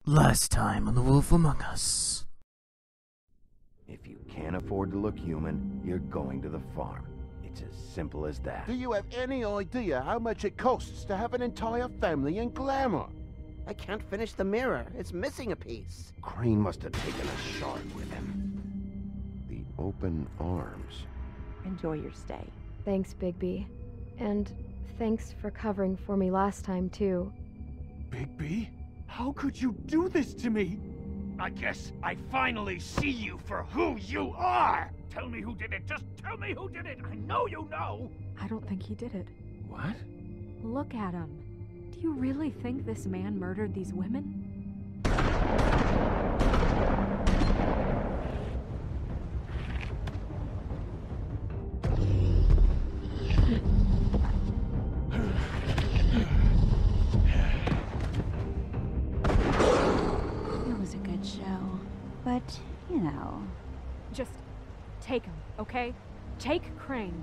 Last time on The Wolf Among Us. If you can't afford to look human, you're going to the farm. It's as simple as that. Do you have any idea how much it costs to have an entire family in glamour? I can't finish the mirror. It's missing a piece. Crane must have taken a shard with him. The open arms. Enjoy your stay. Thanks, Bigby. And thanks for covering for me last time, too. Bigby? How could you do this to me? I guess I finally see you for who you are! Tell me who did it! Just tell me who did it! I know you know! I don't think he did it. What? Look at him. Do you really think this man murdered these women? It was a good show, but, you know... Just take him, okay? Take Crane.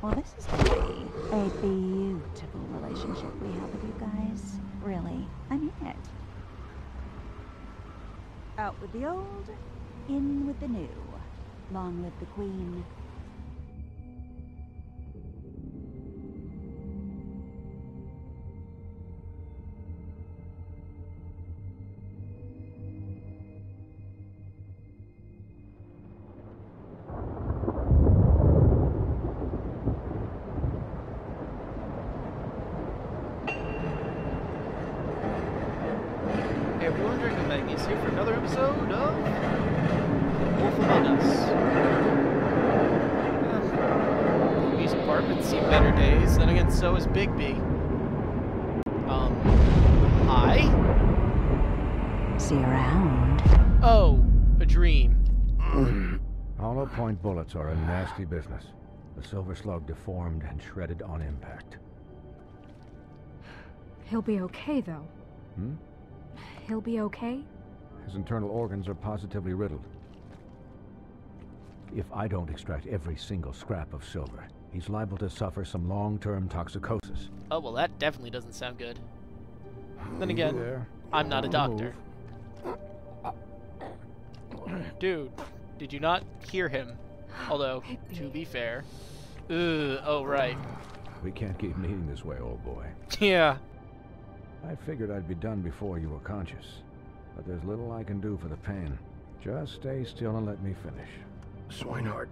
Well, this is gonna be a beautiful relationship we have with you guys. Really, I mean it. Out with the old, in with the new. Long live the Queen. Hey everyone, Draco Magnius here for another episode of Wolf Among Us. Bigby's apartment seen better days, then again so is Bigby. Hi? See you around. Oh, a dream. Hollow point bullets are a nasty business. The silver slug deformed and shredded on impact. He'll be okay, though. Hmm? He'll be okay? His internal organs are positively riddled. If I don't extract every single scrap of silver, he's liable to suffer some long-term toxicosis. Oh, well that definitely doesn't sound good. Then again, I'm not a doctor. Dude, did you not hear him? Although, to be fair... oh right. We can't keep meeting this way, old boy. Yeah. I figured I'd be done before you were conscious, but there's little I can do for the pain. Just stay still and let me finish. Swinehart,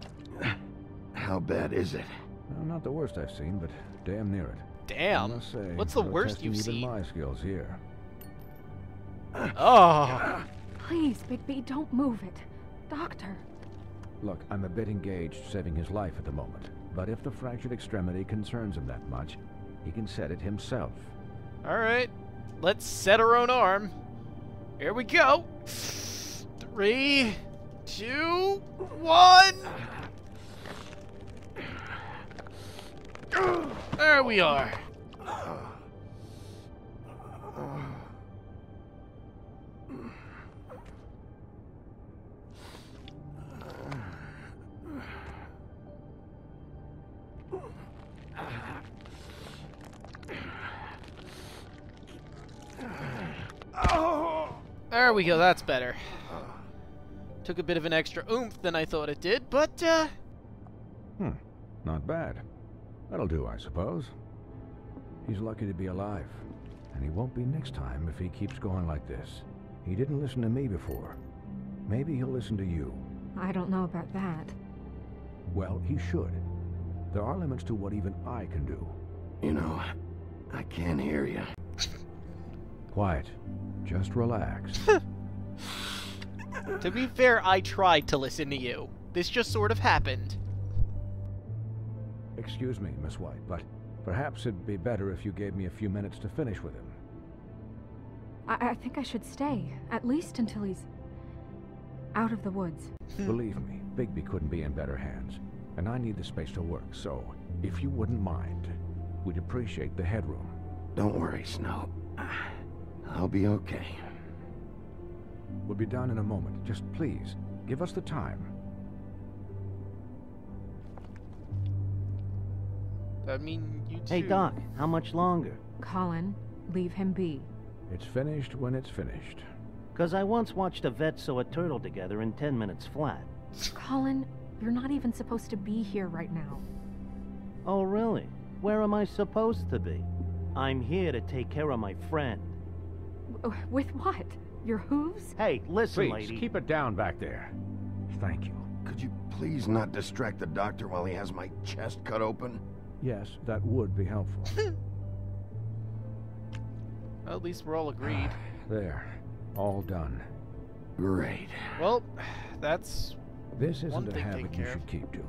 how bad is it? Well, not the worst I've seen, but damn near it. Damn. I must say, what's the you're worst testing you've even seen? my skills here. Oh. Please, Bigby, don't move it. Doctor. Look, I'm a bit engaged saving his life at the moment, but if the fractured extremity concerns him that much, he can set it himself. Alright, let's set our own arm. Here we go. 3, 2, 1. There we are. There we go, that's better. Took a bit of an extra oomph than I thought it did, but, Not bad. That'll do, I suppose. He's lucky to be alive, and he won't be next time if he keeps going like this. He didn't listen to me before. Maybe he'll listen to you. I don't know about that. Well, he should. There are limits to what even I can do. You know, I can't hear you. Quiet. Just relax. to be fair, I tried to listen to you. This just sort of happened. Excuse me, Miss White, but perhaps it'd be better if you gave me a few minutes to finish with him. I think I should stay, at least until he's out of the woods. Believe me, Bigby couldn't be in better hands, and I need the space to work, so if you wouldn't mind, we'd appreciate the headroom. Don't worry, Snow. I'll be okay. We'll be done in a moment. Just please, give us the time. I mean, you too. Hey, Doc, how much longer? Colin, leave him be. It's finished when it's finished. 'Cause I once watched a vet sew a turtle together in 10 minutes flat. Colin, you're not even supposed to be here right now. Oh, really? Where am I supposed to be? I'm here to take care of my friend. With what? Your hooves? Hey, listen, Please, lady. keep it down back there. Thank you. Could you please not distract the doctor while he has my chest cut open? Yes, that would be helpful. Well, at least we're all agreed. There. All done. Great. Well, that's This one isn't a thing habit taken you care of. should keep to.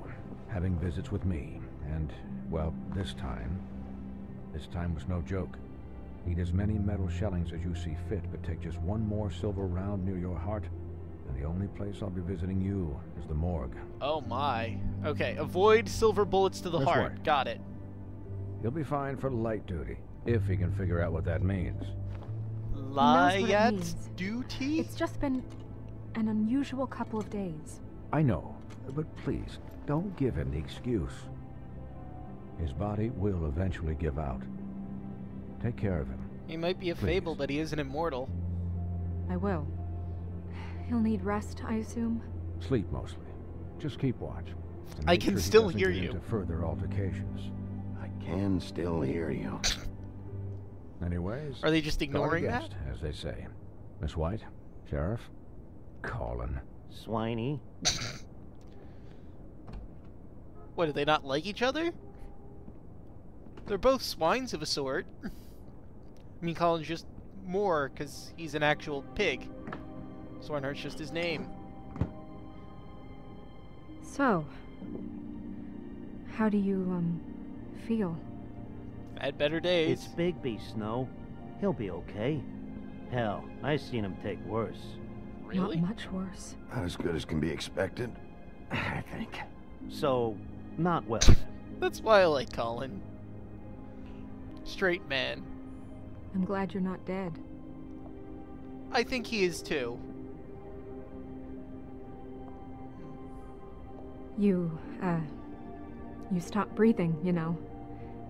Having visits with me. And, well, this time was no joke. Eat as many metal shellings as you see fit, but take just one more silver round near your heart, and the only place I'll be visiting you is the morgue. Oh my. Okay, avoid silver bullets to the That's heart. right. Got it. He'll be fine for light duty, if he can figure out what that means. what it Light means. duty? It's just been an unusual couple of days. I know, but please, don't give him the excuse. His body will eventually give out. Take care of him. He might be a Please. fable, but he isn't immortal. I will. He'll need rest, I assume. Sleep mostly. Just keep watch. And I make can sure he still doesn't hear get you. into further altercations. I can still hear you. Anyways, Are they just guard ignoring that? against, as they say. Miss White, Sheriff, Colin. Swiney. What, do they not like each other? They're both swines of a sort. I mean, Colin's just more, because he's an actual pig. Swineheart's just his name. So, how do you, feel? Had better days. It's Bigby, Snow. He'll be okay. Hell, I seen him take worse. Really? Not much worse. Not as good as can be expected, I think. So, not well then. That's why I like Colin. Straight man. I'm glad you're not dead. I think he is too. You stopped breathing, you know,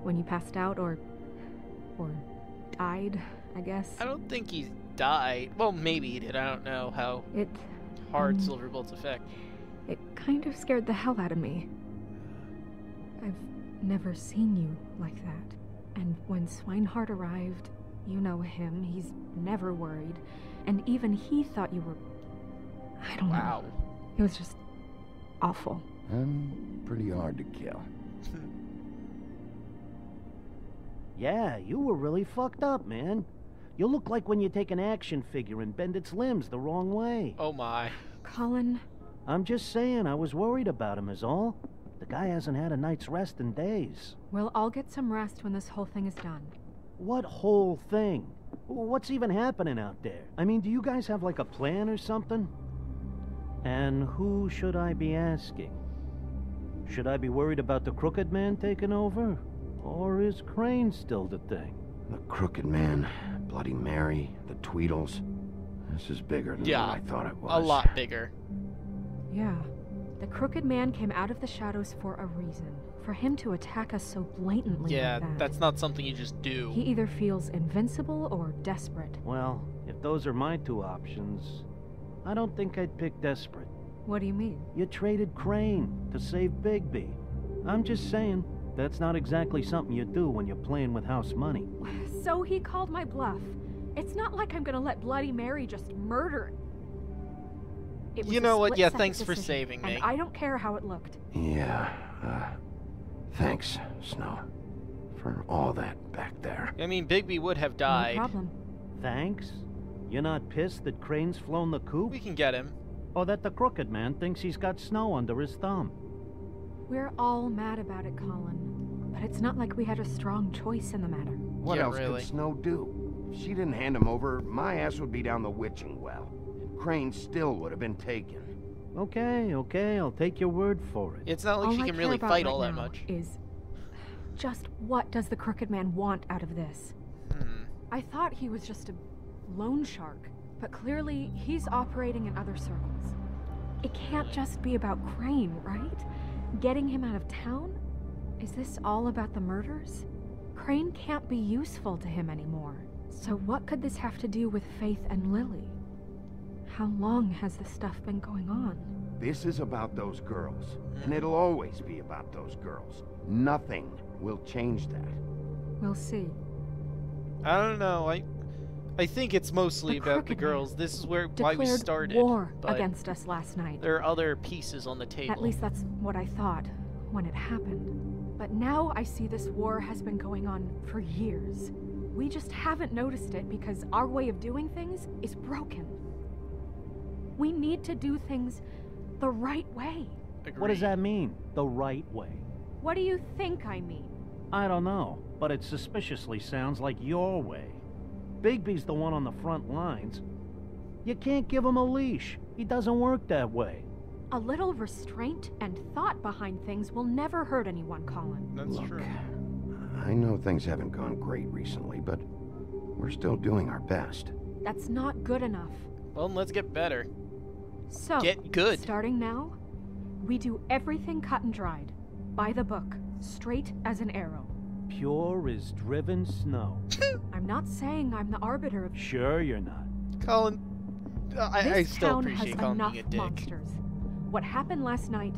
when you passed out or died, I guess. I don't think he died. Well, maybe he did. I don't know how It hard silver bolts affect. It kind of scared the hell out of me. I've never seen you like that. And when Swineheart arrived, you know him, he's never worried. And even he thought you were... I don't Wow. know. It was just awful. Pretty hard to kill. Yeah, you were really fucked up, man. You look like when you take an action figure and bend its limbs the wrong way. Oh my. Colin... I'm just saying, I was worried about him is all. The guy hasn't had a night's rest in days. We'll all get some rest when this whole thing is done. What whole thing? What's even happening out there? I mean, do you guys have like a plan or something? And who should I be asking? Should I be worried about the Crooked Man taking over? Or is Crane still the thing? The Crooked Man, Bloody Mary, the Tweedles. This is bigger than Yeah, what I thought it was. A lot bigger. Yeah. The Crooked Man came out of the shadows for a reason. For him to attack us so blatantly Yeah, like that. that's not something you just do. He either feels invincible or desperate. Well, if those are my two options, I don't think I'd pick desperate. What do you mean? You traded Crane to save Bigby. I'm just saying, that's not exactly something you do when you're playing with house money. So he called my bluff. It's not like I'm gonna let Bloody Mary just murder. It was You a know what? Yeah, split-second thanks for decision, saving me. And I don't care how it looked. Yeah, thanks, Snow, for all that back there. I mean, Bigby would have died. No problem. Thanks? You're not pissed that Crane's flown the coop? We can get him. Or that the Crooked Man thinks he's got Snow under his thumb? We're all mad about it, Colin. But it's not like we had a strong choice in the matter. What Yeah, else really. could Snow do? If she didn't hand him over, my ass would be down the witching well. Crane still would have been taken. Okay, I'll take your word for it. It's not like All she I can care really about fight right all that now much. is just what does the Crooked Man want out of this? I thought he was just a loan shark, but clearly he's operating in other circles. It can't just be about Crane, right? Getting him out of town? Is this all about the murders? Crane can't be useful to him anymore. So what could this have to do with Faith and Lily? How long has this stuff been going on? This is about those girls, and it'll always be about those girls. Nothing will change that. We'll see. I don't know. I think it's mostly about the Crooked girls. Man This is why we declared started. war but against us last night. there are other pieces on the table. At least that's what I thought when it happened. But now I see this war has been going on for years. We just haven't noticed it because our way of doing things is broken. We need to do things the right way. What does that mean, the right way? What do you think I mean? I don't know, but it suspiciously sounds like your way. Bigby's the one on the front lines. You can't give him a leash. He doesn't work that way. A little restraint and thought behind things will never hurt anyone, Colin. That's Look, true. I know things haven't gone great recently, but we're still doing our best. That's not good enough. Well, let's get better. So, Get good. starting now, we do everything cut and dried, by the book, straight as an arrow. Pure as driven snow. I'm not saying I'm the arbiter of... Sure you're not. Colin, I This still town appreciate has Colin enough being a dick. monsters. What happened last night,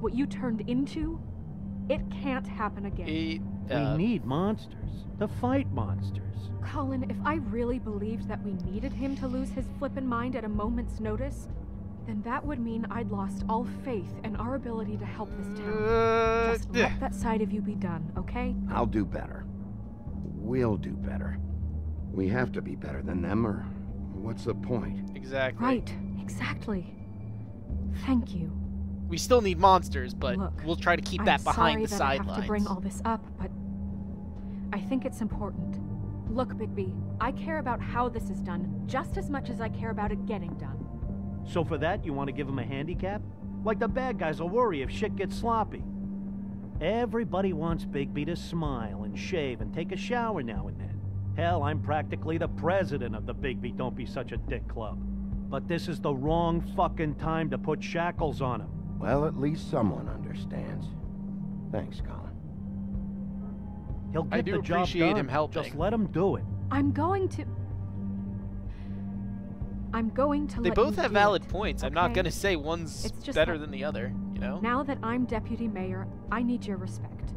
what you turned into, it can't happen again. We need monsters to fight monsters. Colin, if I really believed that we needed him to lose his flippin' mind at a moment's notice, then that would mean I'd lost all faith in our ability to help this town. Just let that side of you be done, okay? I'll do better. We'll do better. We have to be better than them, or what's the point? Exactly. Right, exactly. Thank you. We still need monsters, but Look, we'll try to keep I'm that behind the sorry that I have sidelines. to bring all this up, but I think it's important. Look, Bigby, I care about how this is done just as much as I care about it getting done. So for that, you want to give him a handicap? Like the bad guys will worry if shit gets sloppy. Everybody wants Bigby to smile and shave and take a shower now and then. Hell, I'm practically the president of the Bigby Don't Be Such a Dick Club. But this is the wrong fucking time to put shackles on him. Well, at least someone understands. Thanks, Colin. He'll I get do the job appreciate done. him helping. Just let him do it. I'm going to They let both you have do valid it, points. I'm not okay? gonna say one's It's just better that- than the other, you know? Now that I'm deputy mayor, I need your respect.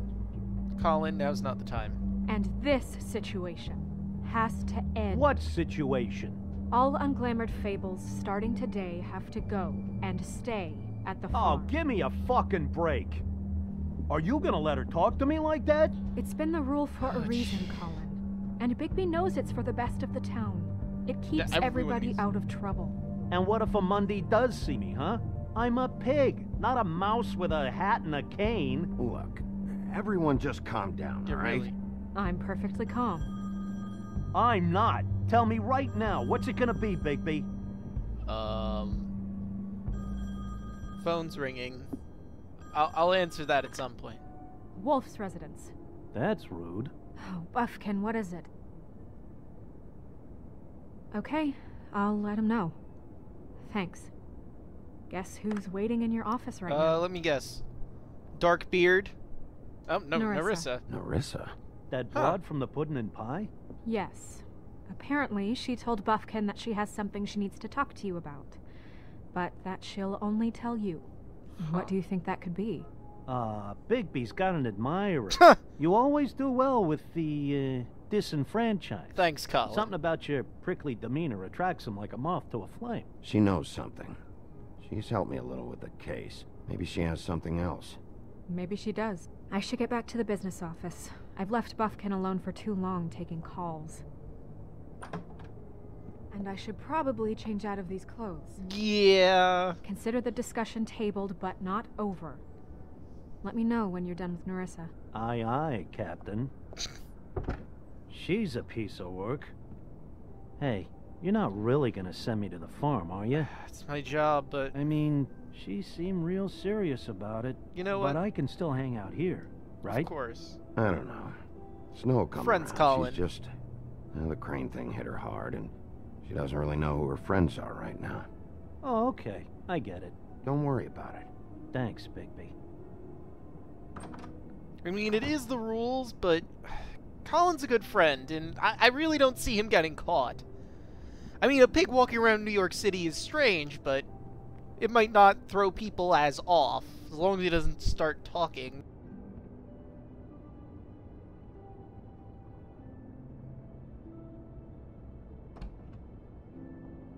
Colin, now's not the time. And this situation has to end. What situation? All unglamored fables starting today have to go and stay at the Oh, farm. give me a fucking break. Are you gonna let her talk to me like that? It's been the rule for a reason, Colin. And Bigby knows it's for the best of the town. It keeps everyone everybody needs- out of trouble. And what if a Monday does see me, huh? I'm a pig, not a mouse with a hat and a cane. Look, everyone just calm down, Yeah, all right? really. I'm perfectly calm. I'm not. Tell me right now, what's it gonna be, Bigby? Phone's ringing. I'll answer that at some point. Wolf's residence. That's rude. Oh, Buffkin, what is it? Okay, I'll let him know. Thanks. Guess who's waiting in your office right now? Let me guess. Dark beard. Oh, no, Narissa. Narissa. Narissa. That broad from the puddin' and pie? Yes. Apparently, she told Buffkin that she has something she needs to talk to you about. But that she'll only tell you. What do you think that could be? Bigby's got an admirer. You always do well with the, disenfranchised. Thanks, Colin. Something about your prickly demeanor attracts him like a moth to a flame. She knows something. She's helped me a little with the case. Maybe she has something else. Maybe she does. I should get back to the business office. I've left Buffkin alone for too long taking calls. And I should probably change out of these clothes. Yeah. Consider the discussion tabled, but not over. Let me know when you're done with Narissa. Aye, aye, Captain. She's a piece of work. Hey, you're not really gonna send me to the farm, are you? It's my job, but... I mean, she seemed real serious about it. You know what? But I can still hang out here, right? Of course. I don't know. Snow coming Friends, around. Colin. She's just... the crane thing hit her hard, and she doesn't really know who her friends are right now. Oh, okay. I get it. Don't worry about it. Thanks, Bigby. I mean, it is the rules, but... Colin's a good friend, and I really don't see him getting caught. I mean, a pig walking around New York City is strange, but it might not throw people as off, as long as he doesn't start talking.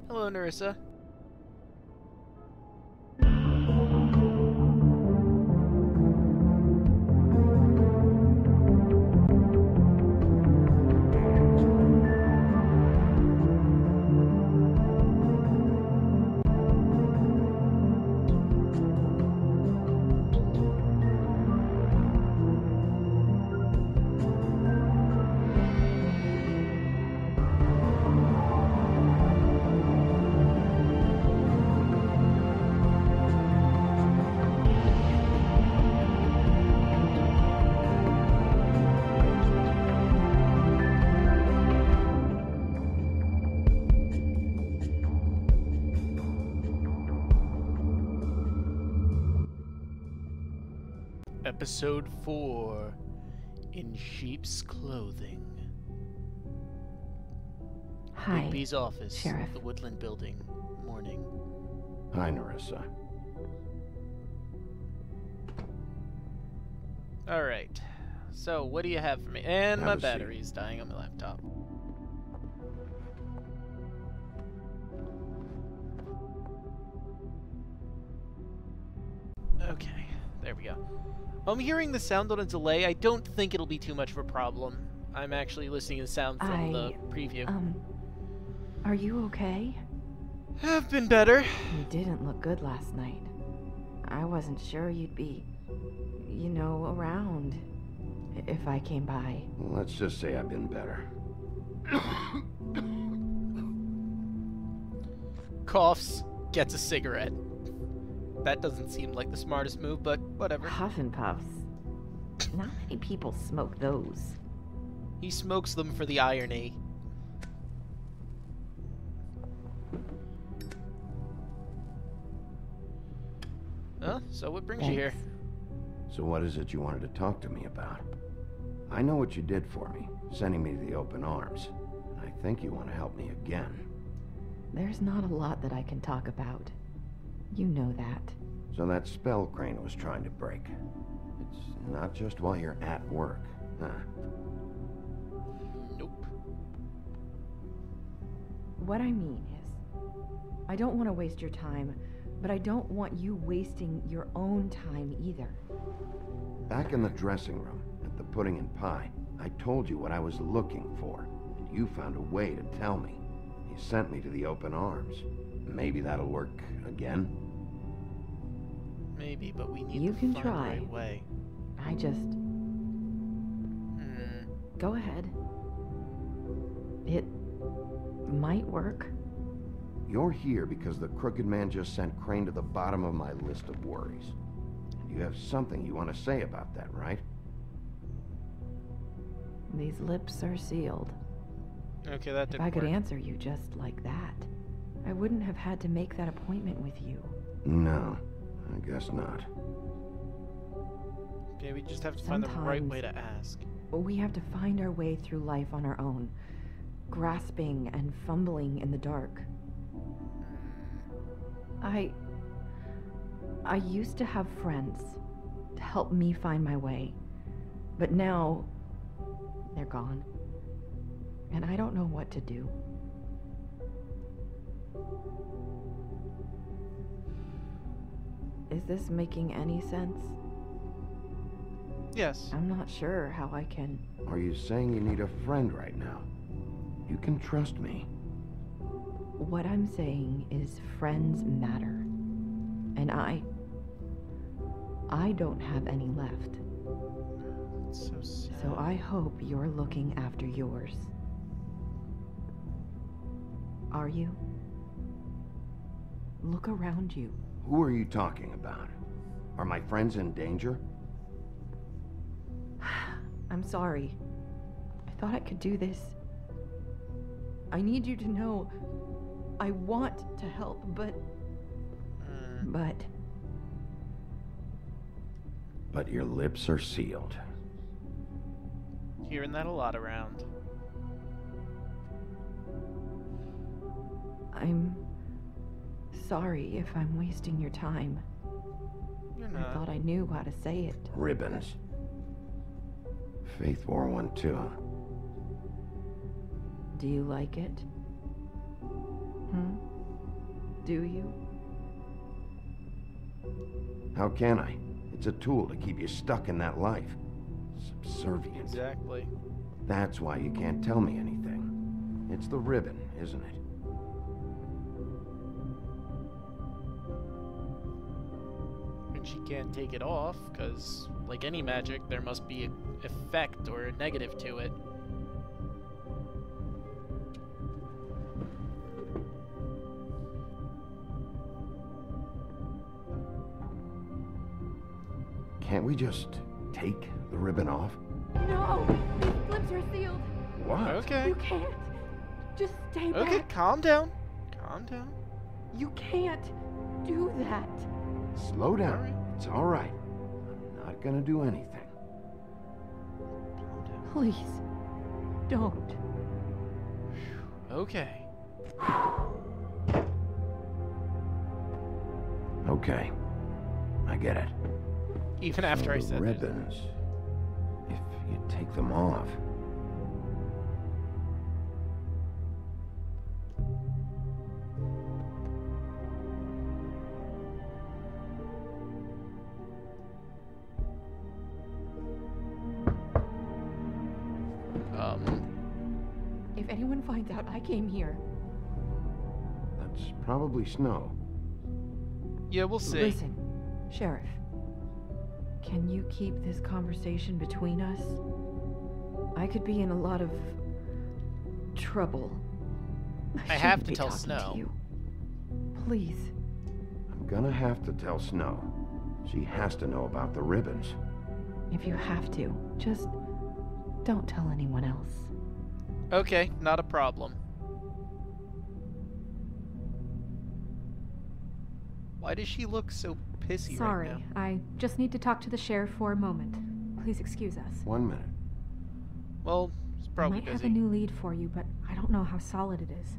Hello, Nerissa. Episode 4, In Sheep's Clothing. Hi, Bigby's office, Sheriff. the Woodland Building, morning. Hi, Nerissa. Alright, so what do you have for me? And Have my a seat. battery's dying on my laptop. Okay, there we go. I'm hearing the sound on a delay. I don't think it'll be too much of a problem. I'm actually listening to the sound from the preview. Are you okay? I've been better. You didn't look good last night. I wasn't sure you'd be, you know, around if I came by. Let's just say I've been better. Coughs, gets a cigarette. That doesn't seem like the smartest move, but whatever. Huff and puffs. Not many people smoke those. He smokes them for the irony. So what brings you here? So what is it you wanted to talk to me about? I know what you did for me, sending me to the open arms. And I think you want to help me again. There's not a lot that I can talk about. You know that. So that spell Crane was trying to break. It's not just while you're at work, huh? Nope. What I mean is, I don't want to waste your time, but I don't want you wasting your own time either. Back in the dressing room, at the pudding and pie, I told you what I was looking for, and you found a way to tell me. You sent me to the open arms. Maybe that'll work again? Maybe, but we need You to can find try. the right way. I just... Go ahead. It might work. You're here because the Crooked Man just sent Crane to the bottom of my list of worries. And you have something you want to say about that, right? These lips are sealed. Okay, that If didn't I could work. answer you just like that, I wouldn't have had to make that appointment with you. No, I guess not. Okay, we just have to find the right way to ask. We have to find our way through life on our own, grasping and fumbling in the dark. I used to have friends to help me find my way, but now they're gone, and I don't know what to do. Is this making any sense? Yes. I'm not sure how I can... Are you saying you need a friend right now? You can trust me. What I'm saying is friends matter. And I don't have any left. That's so sad. So I hope you're looking after yours. Are you? Look around you. Who are you talking about? Are my friends in danger? I'm sorry. I thought I could do this. I need you to know I want to help, but... But your lips are sealed. Hearing that a lot around. I'm sorry if I'm wasting your time. You're I not. thought I knew how to say it. Ribbons. Faith wore one too. Do you like it? Do you? How can I? It's a tool to keep you stuck in that life. Subservient. Exactly. That's why you can't tell me anything. It's the ribbon, isn't it? And she can't take it off, because, like any magic, there must be an effect or a negative to it. Can't we just take the ribbon off? No! These lips are sealed. What? Okay. You can't. Just stay Okay, back. calm down. Calm down. You can't do that. Slow down. All right. It's all right. I'm not gonna do anything. Calm down. Please, don't. Okay. Okay. I get it. Even after I So the said that. ribbons. If you take them off. If anyone finds out I came here, That's probably snow. Yeah, we'll see. listen, Sheriff. Can you keep this conversation between us? I could be in a lot of trouble. I have shouldn't to be tell talking Snow. to you. Please. I'm gonna have to tell Snow. She has to know about the ribbons. If you have to, just don't tell anyone else. Okay, not a problem. Why does she look so pissy Sorry, right now? I just need to talk to the sheriff for a moment. Please excuse us. 1 minute. Well, it's I probably might have busy. a new lead for you, but I don't know how solid it is.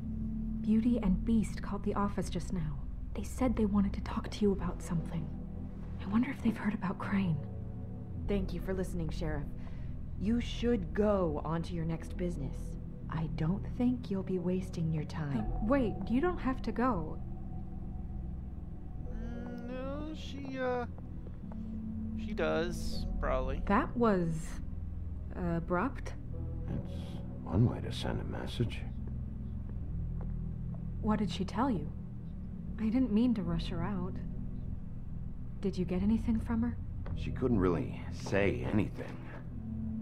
Beauty and Beast called the office just now. They said they wanted to talk to you about something. I wonder if they've heard about Crane. Thank you for listening, Sheriff. You should go on to your next business. I don't think you'll be wasting your time. Wait, you don't have to go. No, she does, probably. That was abrupt. It's one way to send a message. What did she tell you? I didn't mean to rush her out. Did you get anything from her? She couldn't really say anything.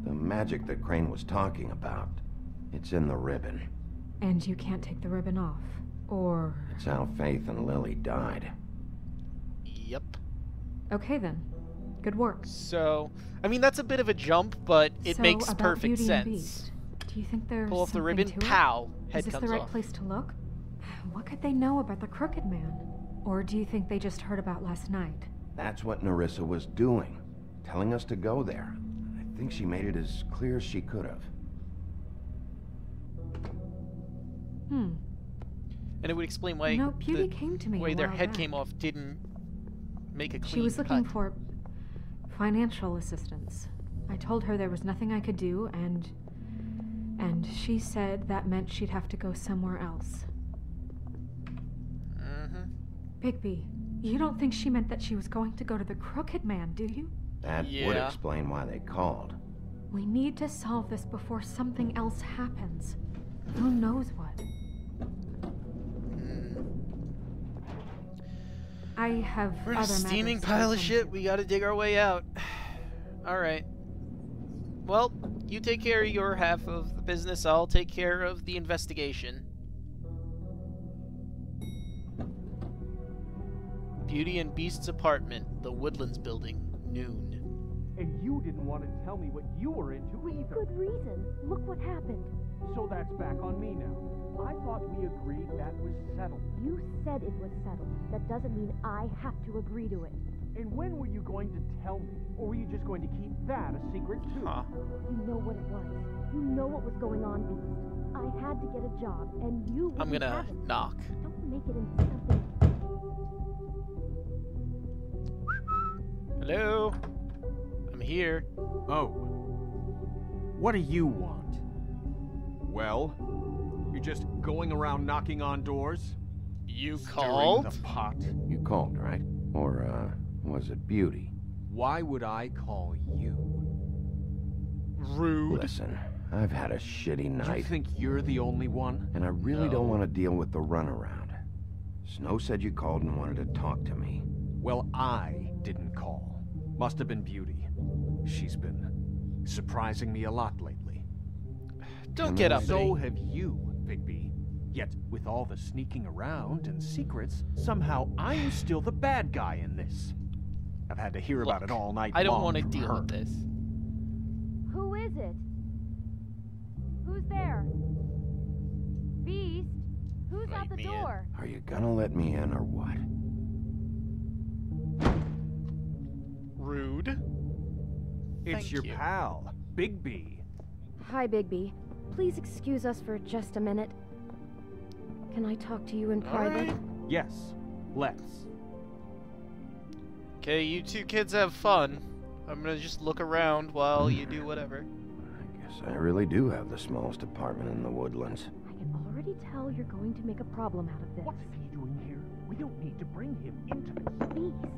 The magic that Crane was talking about, it's in the ribbon. And you can't take the ribbon off? Or... It's how Faith and Lily died. Yep. Okay then. Good work. So, I mean, that's a bit of a jump, but it So, makes about perfect Beauty and sense. Beast, do you think there's Pull off the something ribbon, to it? pow, head Is this comes the right off. place to look? What could they know about the Crooked Man? Or do you think they just heard about last night? That's what Nerissa was doing, telling us to go there. I think she made it as clear as she could have. Hmm. And it would explain why No, Beauty the came to me way a their while head back. came off didn't make a clean She was looking cut. for financial assistance. I told her there was nothing I could do, and she said that meant she'd have to go somewhere else. Bigby, you don't think she meant that she was going to go to the Crooked Man, do you? That would Yeah. explain why they called. We need to solve this before something else happens. Who knows what? I have We're in a other steaming matters to pile of attend shit. to. We gotta dig our way out. Alright. Well, you take care of your half of the business. I'll take care of the investigation. Beauty and Beast's apartment, the Woodlands building, noon. And you didn't want to tell me what you were into either. Good reason. Look what happened. So that's back on me now. I thought we agreed that was settled. You said it was settled. That doesn't mean I have to agree to it. And when were you going to tell me? Or were you just going to keep that a secret too? Huh. You know what it was. You know what was going on, Beast. I had to get a job, and you I'm wouldn't gonna have it. knock. Don't make it into something. Hello? I'm here. Oh. What do you want? Well, you're just going around knocking on doors? You Stirring called? the pot? You called, right? Or, was it Beauty? Why would I call you? Rude. Listen, I've had a shitty night. You think you're the only one? And I really don't want to deal with the runaround. Snow said you called and wanted to talk to me. Well, I didn't call. Must have been Beauty. She's been surprising me a lot lately. Don't get up. So have you, Bigby. Yet, with all the sneaking around and secrets, somehow I'm still the bad guy in this. I've had to hear about it all night long. I don't want to from deal her. with this. Who is it? Who's there? Beast? Who's Let at the me in. door? Are you gonna let me in or what? Rude. It's Thank your you. pal, Bigby. Hi, Bigby. Please excuse us for just a minute. Can I talk to you in private? Alright. Yes, let's. Okay, you two kids have fun. I'm gonna just look around while you do whatever. I guess I really do have the smallest apartment in the woodlands. I can already tell you're going to make a problem out of this. What's he doing here? We don't need to bring him into this. Beast.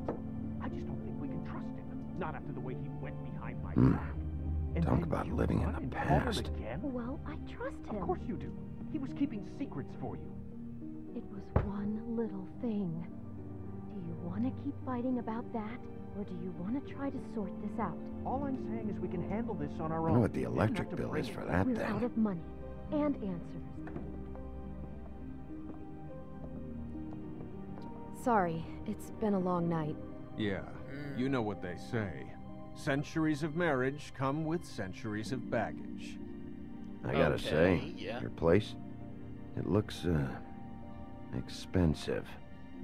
I just don't think we can trust him. Not after the way he went behind my Hmm. back. And Talk then about you living in run the and call him past. again? Well, I trust him. Of course you do. He was keeping secrets for you. It was one little thing. Do you want to keep fighting about that, or do you want to try to sort this out? All I'm saying is we can handle this on our I own. know what the You don't electric have to bill bring is him. for that We're out thing. of money and answers. Sorry, it's been a long night. Yeah, you know what they say. Centuries of marriage come with centuries of baggage. I gotta say, Okay, yeah. your place, it looks, expensive.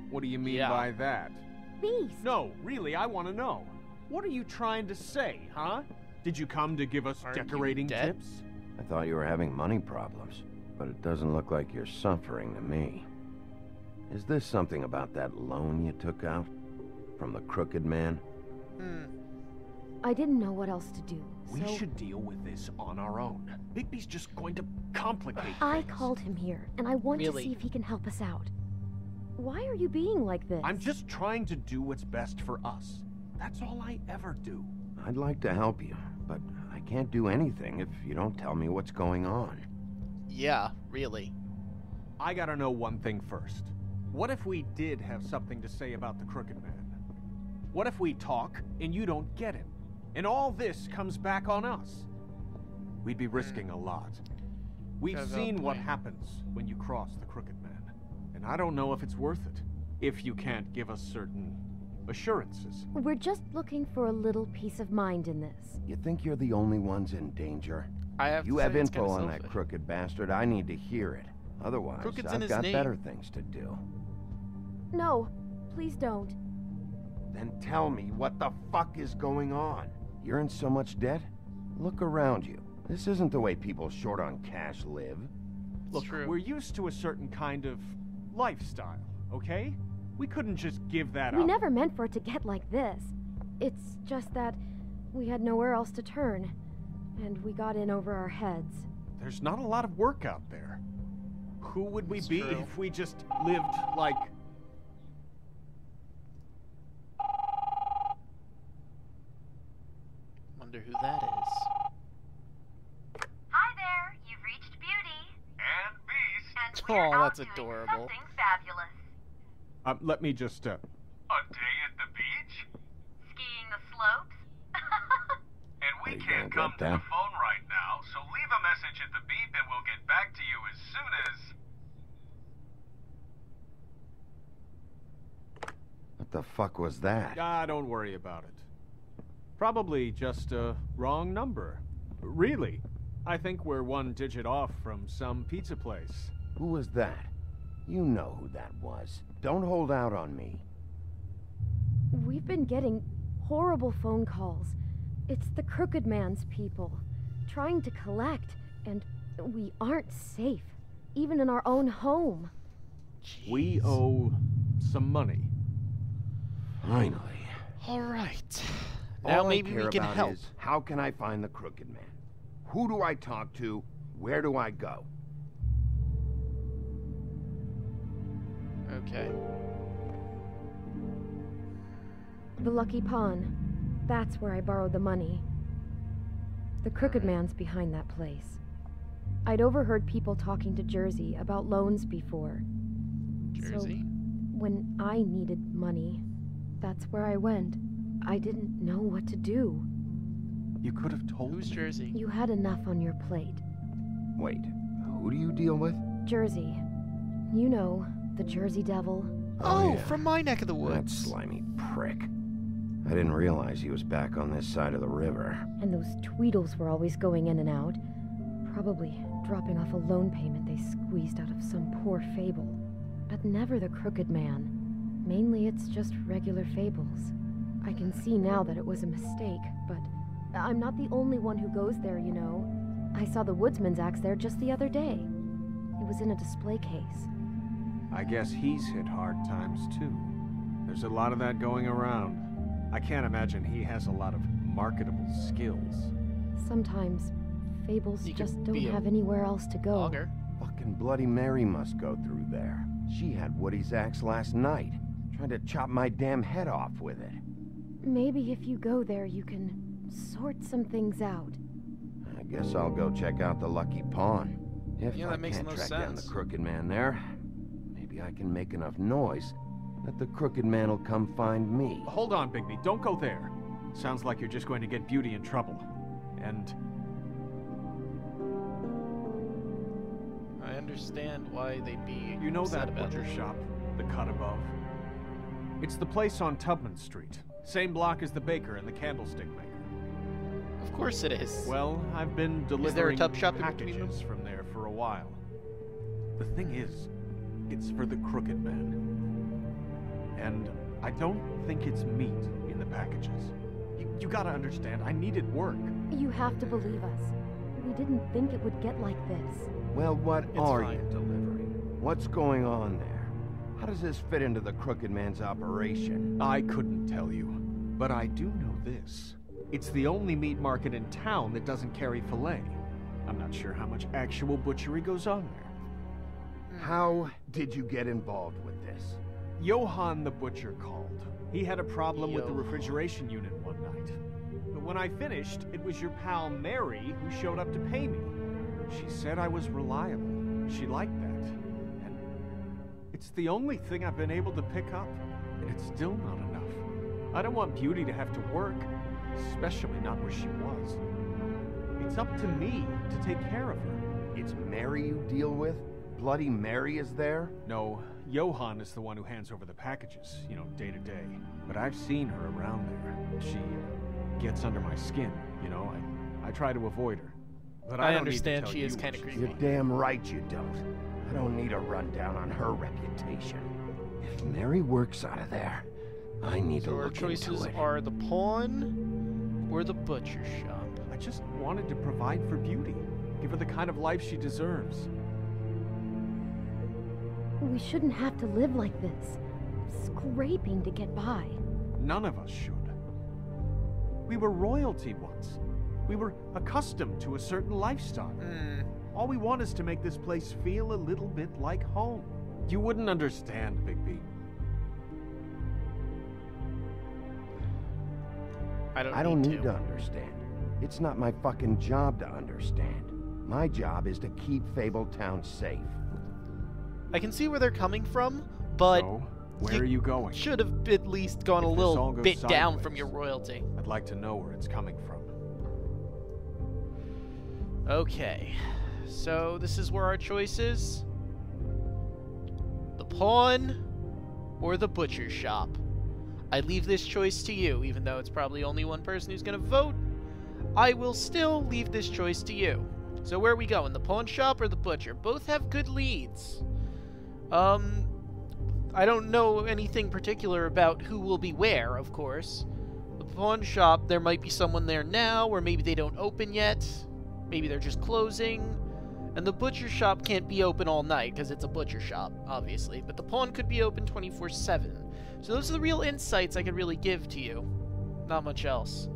What do you mean Yeah. by that? Beast! No, really, I want to know. What are you trying to say, huh? Did you come to give us Aren't you decorating dead? tips? I thought you were having money problems, but it doesn't look like you're suffering to me. Is this something about that loan you took out? From the crooked man? I didn't know what else to do, We so should deal with this on our own. Bigby's just going to complicate I things. called him here, and I want Really? to see if he can help us out. Why are you being like this? I'm just trying to do what's best for us. That's all I ever do. I'd like to help you, but I can't do anything if you don't tell me what's going on. Yeah, really. I gotta know one thing first. What if we did have something to say about the Crooked Man? What if we talk and you don't get him? And all this comes back on us? We'd be risking a lot. We've Got a seen what point. happens when you cross the Crooked Man. And I don't know if it's worth it. If you can't give us certain assurances. We're just looking for a little peace of mind in this. You think you're the only ones in danger? I have You to have say it's info kinda on that selfish. crooked bastard, I need to hear it. Otherwise, Crooked's in I've his got name. better things to do. No, please don't. Then tell me what the fuck is going on? You're in so much debt? Look around you. This isn't the way people short on cash live. Look, true. we're used to a certain kind of lifestyle, okay? We couldn't just give that We up. never meant for it to get like this. It's just that we had nowhere else to turn, and we got in over our heads. There's not a lot of work out there. Who would we It's be true. if we just lived like... Wonder who that is. Hi there, you've reached Beauty. And Beast. And Oh, we're out that's doing adorable. something fabulous. let me just, A day at the beach? Skiing the slopes? And we can't come to the phone right now, so leave a message at the beep and we'll get back to you as soon as... What the fuck was that? don't worry about it. Probably just a wrong number. Really, I think we're one digit off from some pizza place. Who was that? You know who that was. Don't hold out on me. We've been getting horrible phone calls. It's the Crooked Man's people, trying to collect, and we aren't safe, even in our own home. Jeez. We owe some money. Finally. All right. Now All maybe I care we can about help. Is, how can I find the Crooked Man? Who do I talk to? Where do I go? Okay. The Lucky Pawn. That's where I borrowed the money. The Crooked Man's behind that place. I'd overheard people talking to Jersey about loans before. Jersey? So, when I needed money, that's where I went. I didn't know what to do. You could have told Who's me. Jersey? You had enough on your plate. Wait, who do you deal with? Jersey. You know, the Jersey Devil. Oh, yeah. from my neck of the That woods. slimy prick. I didn't realize he was back on this side of the river. And those Tweedles were always going in and out. Probably dropping off a loan payment they squeezed out of some poor fable. But never the Crooked Man. Mainly it's just regular fables. I can see now that it was a mistake, but I'm not the only one who goes there, you know. I saw the Woodsman's axe there just the other day. It was in a display case. I guess he's hit hard times too. There's a lot of that going around. I can't imagine he has a lot of marketable skills. Sometimes fables You just could don't be a have anywhere else to go. Logger. Fucking Bloody Mary must go through there. She had Woody's axe last night. Tried to chop my damn head off with it. Maybe if you go there, you can sort some things out. I guess I'll go check out the Lucky Pawn. If Yeah, I that makes can't the most track down the sense. Crooked Man there, maybe I can make enough noise that the Crooked Man will come find me. Hold on, Bigby. Don't go there. Sounds like you're just going to get Beauty in trouble. And I understand why they'd be you know upset that about butcher that. shop, the cut above? It's the place on Tubman Street. Same block as the baker and the candlestick maker. Of course it is. Well, I've been Is there a delivering tub shop in between them? packages from there for a while. The thing is, it's for the Crooked Man. And I don't think it's meat in the packages. You gotta understand, I needed work. You have to believe us. We didn't think it would get like this. Well, what are fine. you delivering? What's going on there? How does this fit into the Crooked Man's operation? I couldn't tell you, but I do know this. It's the only meat market in town that doesn't carry filet. I'm not sure how much actual butchery goes on there. How did you get involved with this? Johann the butcher called. He had a problem with the Johann. refrigeration unit one night. But when I finished, it was your pal Mary who showed up to pay me. She said I was reliable. She liked that. And it's the only thing I've been able to pick up, and it's still not enough. I don't want Beauty to have to work, especially not where she was. It's up to me to take care of her. It's Mary you deal with? Bloody Mary is there? No, Johann is the one who hands over the packages, you know, day to day. But I've seen her around there. She gets under my skin, you know. I try to avoid her. But I don't understand need to tell she is you kinda what creepy. You're damn right you don't. I don't need a rundown on her reputation. If Mary works out of there, I need to So our look choices into it. are the pawn or the butcher shop. I just wanted to provide for Beauty. Give her the kind of life she deserves. We shouldn't have to live like this, scraping to get by. None of us should. We were royalty once. We were accustomed to a certain lifestyle. All we want is to make this place feel a little bit like home. You wouldn't understand, Bigby. I don't need to understand. It's not my fucking job to understand. My job is to keep Fabletown safe. I can see where they're coming from, but So, where are you going? should have at least gone a If this all little goes bit down sideways, from your royalty. I'd like to know where it's coming from. Okay, so this is where our choice is. The pawn or the butcher shop. I leave this choice to you, even though it's probably only one person who's going to vote. I will still leave this choice to you. So where are we going, the pawn shop or the butcher? Both have good leads. I I don't know anything particular about who will be where, of course. The pawn shop, there might be someone there now, or maybe they don't open yet. Maybe they're just closing. And the butcher shop can't be open all night, because it's a butcher shop, obviously. But the pawn could be open 24/7. So those are the real insights I could really give to you. Not much else.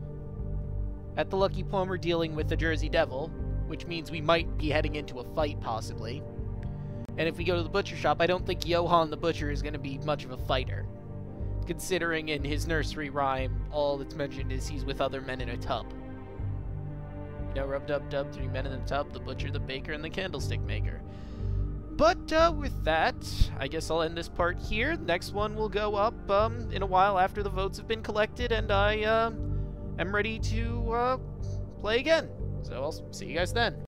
At the Lucky Pawn, we're dealing with the Jersey Devil, which means we might be heading into a fight, possibly. And if we go to the butcher shop, I don't think Johann the Butcher is going to be much of a fighter. Considering in his nursery rhyme, all that's mentioned is he's with other men in a tub. You know, rub-dub-dub, 3 men in the tub, the butcher, the baker, and the candlestick maker. But with that, I guess I'll end this part here. The next one will go up in a while after the votes have been collected, and I am ready to play again. So I'll see you guys then.